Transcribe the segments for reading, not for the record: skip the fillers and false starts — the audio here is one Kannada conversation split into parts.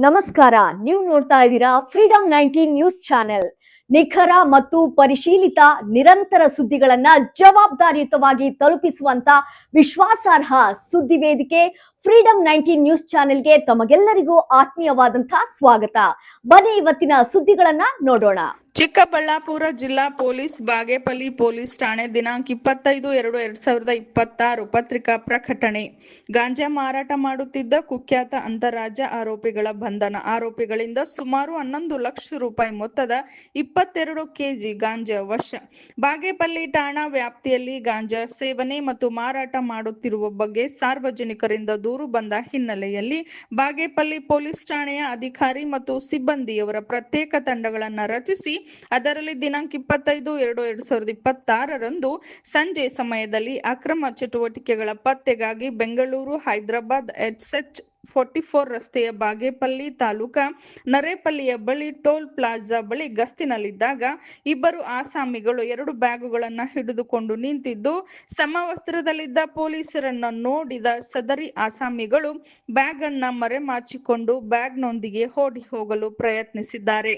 ನಮಸ್ಕಾರ. ನೀವು ನೋಡ್ತಾ ಇದ್ದೀರಾ ಫ್ರೀಡಂ 19 ನ್ಯೂಸ್ ಚಾನೆಲ್. ನಿಖರ ಮತ್ತು ಪರಿಶೀಲಿತ ನಿರಂತರ ಸುದ್ದಿಗಳನ್ನ ಜವಾಬ್ದಾರಿಯುತವಾಗಿ ತಲುಪಿಸುವಂತ ವಿಶ್ವಾಸಾರ್ಹ ಸುದ್ದಿ ವೇದಿಕೆ ಫ್ರೀಡಂ 19 ನ್ಯೂಸ್ ಚಾನೆಲ್ಗೆ ತಮಗೆಲ್ಲರಿಗೂ ಆತ್ಮೀಯವಾದಂತಹ ಸ್ವಾಗತ. ಬನ್ನಿ ಇವತ್ತಿನ ಸುದ್ದಿಗಳನ್ನ ನೋಡೋಣ. ಚಿಕ್ಕಬಳ್ಳಾಪುರ ಜಿಲ್ಲಾ ಪೊಲೀಸ್ ಬಾಗೇಪಲ್ಲಿ ಪೊಲೀಸ್ ಠಾಣೆ ದಿನಾಂಕ 25/2/2026 ಪತ್ರಿಕಾ ಪ್ರಕಟಣೆ. ಗಾಂಜಾ ಮಾರಾಟ ಮಾಡುತ್ತಿದ್ದ ಕುಖ್ಯಾತ ಅಂತಾರಾಜ್ಯ ಆರೋಪಿಗಳ ಬಂಧನ. ಆರೋಪಿಗಳಿಂದ ಸುಮಾರು 11 ಲಕ್ಷ ರೂಪಾಯಿ ಮೊತ್ತದ 22 ಕೆಜಿ ಗಾಂಜಾ ವಶ. ಬಾಗೇಪಲ್ಲಿ ಠಾಣಾ ವ್ಯಾಪ್ತಿಯಲ್ಲಿ ಗಾಂಜಾ ಸೇವನೆ ಮತ್ತು ಮಾರಾಟ ಮಾಡುತ್ತಿರುವ ಬಗ್ಗೆ ಸಾರ್ವಜನಿಕರಿಂದ ದೂರು ಬಂದ ಹಿನ್ನೆಲೆಯಲ್ಲಿ ಬಾಗೇಪಲ್ಲಿ ಪೊಲೀಸ್ ಠಾಣೆಯ ಅಧಿಕಾರಿ ಮತ್ತು ಸಿಬ್ಬಂದಿಯವರ ಪ್ರತ್ಯೇಕ ತಂಡಗಳನ್ನು ರಚಿಸಿ ಅದರಲ್ಲಿ ದಿನಾಂಕ 25/2/2026 ಸಂಜೆ ಸಮಯದಲ್ಲಿ ಅಕ್ರಮ ಚಟುವಟಿಕೆಗಳ ಪತ್ತೆಗಾಗಿ ಬೆಂಗಳೂರು ಹೈದರಾಬಾದ್ SH44 ರಸ್ತೆಯ ಬಾಗೇಪಲ್ಲಿ ತಾಲೂಕಾ ನರೇಪಲ್ಲಿಯ ಬಳಿ ಟೋಲ್ ಪ್ಲಾಜಾ ಬಳಿ ಗಸ್ತಿನಲ್ಲಿದ್ದಾಗ ಇಬ್ಬರು ಆಸಾಮಿಗಳು 2 ಬ್ಯಾಗುಗಳನ್ನು ಹಿಡಿದುಕೊಂಡು ನಿಂತಿದ್ದು ಸಮವಸ್ತ್ರದಲ್ಲಿದ್ದ ಪೊಲೀಸರನ್ನು ನೋಡಿದ ಸದರಿ ಆಸಾಮಿಗಳು ಬ್ಯಾಗ್ ಅನ್ನ ಮರೆಮಾಚಿಕೊಂಡು ಬ್ಯಾಗ್ನೊಂದಿಗೆ ಓಡಿ ಹೋಗಲು ಪ್ರಯತ್ನಿಸಿದ್ದಾರೆ.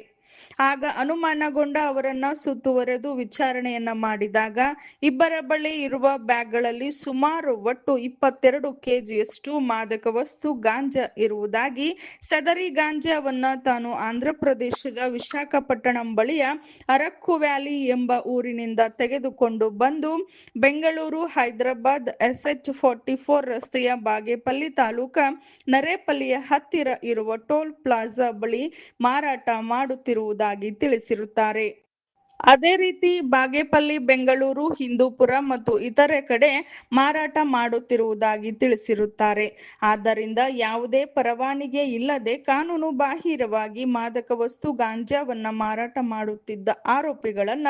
ಆಗ ಅನುಮಾನಗೊಂಡ ಅವರನ್ನ ಸುತ್ತುವರೆದು ವಿಚಾರಣೆಯನ್ನ ಮಾಡಿದಾಗ ಇಬ್ಬರ ಬಳಿ ಇರುವ ಬ್ಯಾಗ್ಗಳಲ್ಲಿ ಸುಮಾರು ಒಟ್ಟು 22 ಕೆಜಿಯಷ್ಟು ಮಾದಕ ವಸ್ತು ಗಾಂಜಾ ಇರುವುದಾಗಿ, ಸದರಿ ಗಾಂಜಾವನ್ನ ತಾನು ಆಂಧ್ರಪ್ರದೇಶದ ವಿಶಾಖಪಟ್ಟಣಂ ಬಳಿಯ ಅರಕ್ಕು ವ್ಯಾಲಿ ಎಂಬ ಊರಿನಿಂದ ತೆಗೆದುಕೊಂಡು ಬಂದು ಬೆಂಗಳೂರು ಹೈದರಾಬಾದ್ SH44 ರಸ್ತೆಯ ಬಾಗೇಪಲ್ಲಿ ತಾಲೂಕಾ ನರೇಪಲ್ಲಿಯ ಹತ್ತಿರ ಇರುವ ಟೋಲ್ ಪ್ಲಾಜಾ ಬಳಿ ಮಾರಾಟ ಮಾಡುತ್ತಿರುವುದಾಗಿ ತಿಳಿಸಿರುತ್ತಾರೆ. ಅದೇ ರೀತಿ ಬಾಗೇಪಲ್ಲಿ, ಬೆಂಗಳೂರು, ಹಿಂದೂಪುರ ಮತ್ತು ಇತರೆ ಕಡೆ ಮಾರಾಟ ಮಾಡುತ್ತಿರುವುದಾಗಿ ತಿಳಿಸಿರುತ್ತಾರೆ. ಆದ್ದರಿಂದ ಯಾವುದೇ ಪರವಾನಗಿ ಇಲ್ಲದೆ ಕಾನೂನು ಬಾಹಿರವಾಗಿ ಮಾದಕ ವಸ್ತು ಗಾಂಜಾವನ್ನ ಮಾರಾಟ ಮಾಡುತ್ತಿದ್ದ ಆರೋಪಿಗಳನ್ನ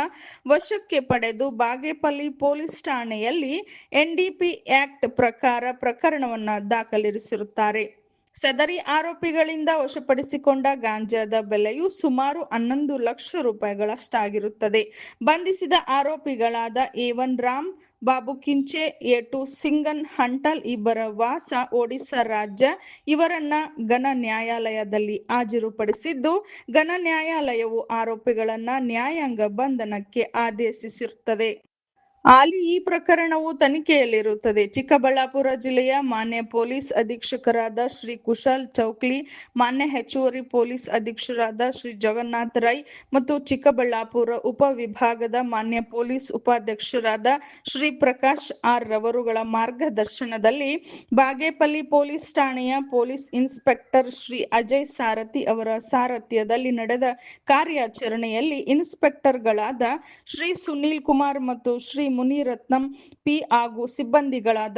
ವಶಕ್ಕೆ ಪಡೆದು ಬಾಗೇಪಲ್ಲಿ ಪೊಲೀಸ್ ಠಾಣೆಯಲ್ಲಿ NDP ಆಕ್ಟ್ ಪ್ರಕಾರ ಪ್ರಕರಣವನ್ನ ದಾಖಲಿಸಿರುತ್ತಾರೆ. ಸದರಿ ಆರೋಪಿಗಳಿಂದ ವಶಪಡಿಸಿಕೊಂಡ ಗಾಂಜಾದ ಬೆಲೆಯು ಸುಮಾರು 11 ಲಕ್ಷ ರೂಪಾಯಿಗಳಷ್ಟಾಗಿರುತ್ತದೆ. ಬಂಧಿಸಿದ ಆರೋಪಿಗಳಾದ A1 ರಾಮ್, ಬಾಬು ಕಿಂಚೆ, A2 ಸಿಂಗನ್ ಹಂಟಲ್ ಇಬ್ಬರ ವಾಸ ಒಡಿಶಾ ರಾಜ್ಯ ಇವರನ್ನ ಘನ ನ್ಯಾಯಾಲಯದಲ್ಲಿ ಹಾಜರುಪಡಿಸಿದ್ದು, ಘನ ನ್ಯಾಯಾಲಯವು ಆರೋಪಿಗಳನ್ನ ನ್ಯಾಯಾಂಗ ಬಂಧನಕ್ಕೆ ಆದೇಶಿಸಿರುತ್ತದೆ. ಹಾಲಿ ಈ ಪ್ರಕರಣವು ತನಿಖೆಯಲ್ಲಿರುತ್ತದೆ. ಚಿಕ್ಕಬಳ್ಳಾಪುರ ಜಿಲ್ಲೆಯ ಮಾನ್ಯ ಪೊಲೀಸ್ ಅಧೀಕ್ಷಕರಾದ ಶ್ರೀ ಕುಶಾಲ್ ಚೌಕ್ಲಿ, ಮಾನ್ಯ ಹೆಚ್ಚುವರಿ ಪೊಲೀಸ್ ಅಧೀಕ್ಷಕರಾದ ಶ್ರೀ ಜಗನ್ನಾಥ ರೈ ಮತ್ತು ಚಿಕ್ಕಬಳ್ಳಾಪುರ ಉಪವಿಭಾಗದ ಮಾನ್ಯ ಪೊಲೀಸ್ ಉಪಾಧ್ಯಕ್ಷರಾದ ಶ್ರೀ ಪ್ರಕಾಶ್ ಆರ್ ರವರುಗಳ ಮಾರ್ಗದರ್ಶನದಲ್ಲಿ ಬಾಗೇಪಲ್ಲಿ ಪೊಲೀಸ್ ಠಾಣೆಯ ಪೊಲೀಸ್ ಇನ್ಸ್ಪೆಕ್ಟರ್ ಶ್ರೀ ಅಜಯ್ ಸಾರಥಿ ಅವರ ಸಾರಥ್ಯದಲ್ಲಿ ನಡೆದ ಕಾರ್ಯಾಚರಣೆಯಲ್ಲಿ ಇನ್ಸ್ಪೆಕ್ಟರ್ಗಳಾದ ಶ್ರೀ ಸುನೀಲ್ ಕುಮಾರ್ ಮತ್ತು ಶ್ರೀ ಮುನಿರತ್ನಂ ಪಿ ಹಾಗೂ ಸಿಬ್ಬಂದಿಗಳಾದ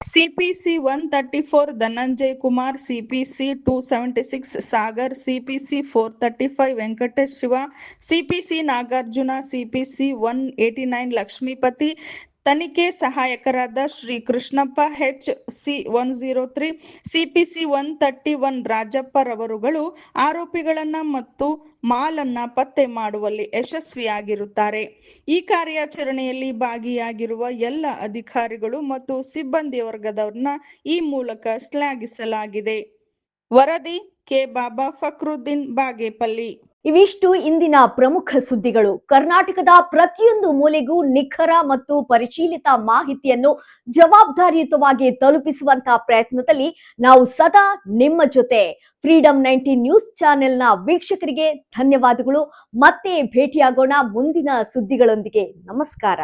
CPC 134 Dhananjay Kumar, CPC 276 Sagar, CPC 435 Venkatesh Shiva, CPC Nagarjuna, CPC 189 Lakshmipathi, ತನಿಖೆ ಸಹಾಯಕರಾದ ಶ್ರೀ ಕೃಷ್ಣಪ್ಪ HC 103, CPC 131 ರಾಜಪ್ಪ ರವರುಗಳು ಆರೋಪಿಗಳನ್ನ ಮತ್ತು ಮಾಲನ್ನ ಪತ್ತೆ ಮಾಡುವಲ್ಲಿ ಯಶಸ್ವಿಯಾಗಿರುತ್ತಾರೆ. ಈ ಕಾರ್ಯಾಚರಣೆಯಲ್ಲಿ ಭಾಗಿಯಾಗಿರುವ ಎಲ್ಲ ಅಧಿಕಾರಿಗಳು ಮತ್ತು ಸಿಬ್ಬಂದಿ ವರ್ಗದವರನ್ನ ಈ ಮೂಲಕ ಶ್ಲಾಘಿಸಲಾಗಿದೆ. ವರದಿ ಕೆ ಬಾಬಾ ಫಕ್ರುದ್ದೀನ್, ಬಾಗೇಪಲ್ಲಿ. ಇವಿಷ್ಟು ಇಂದಿನ ಪ್ರಮುಖ ಸುದ್ದಿಗಳು. ಕರ್ನಾಟಕದ ಪ್ರತಿಯೊಂದು ಮೂಲೆಗೂ ನಿಖರ ಮತ್ತು ಪರಿಶೀಲಿತ ಮಾಹಿತಿಯನ್ನು ಜವಾಬ್ದಾರಿಯುತವಾಗಿ ತಲುಪಿಸುವಂತಹ ಪ್ರಯತ್ನದಲ್ಲಿ ನಾವು ಸದಾ ನಿಮ್ಮ ಜೊತೆ. ಫ್ರೀಡಂ 19 ನ್ಯೂಸ್ ಚಾನೆಲ್ನ ವೀಕ್ಷಕರಿಗೆ ಧನ್ಯವಾದಗಳು. ಮತ್ತೆ ಭೇಟಿಯಾಗೋಣ ಮುಂದಿನ ಸುದ್ದಿಗಳೊಂದಿಗೆ. ನಮಸ್ಕಾರ.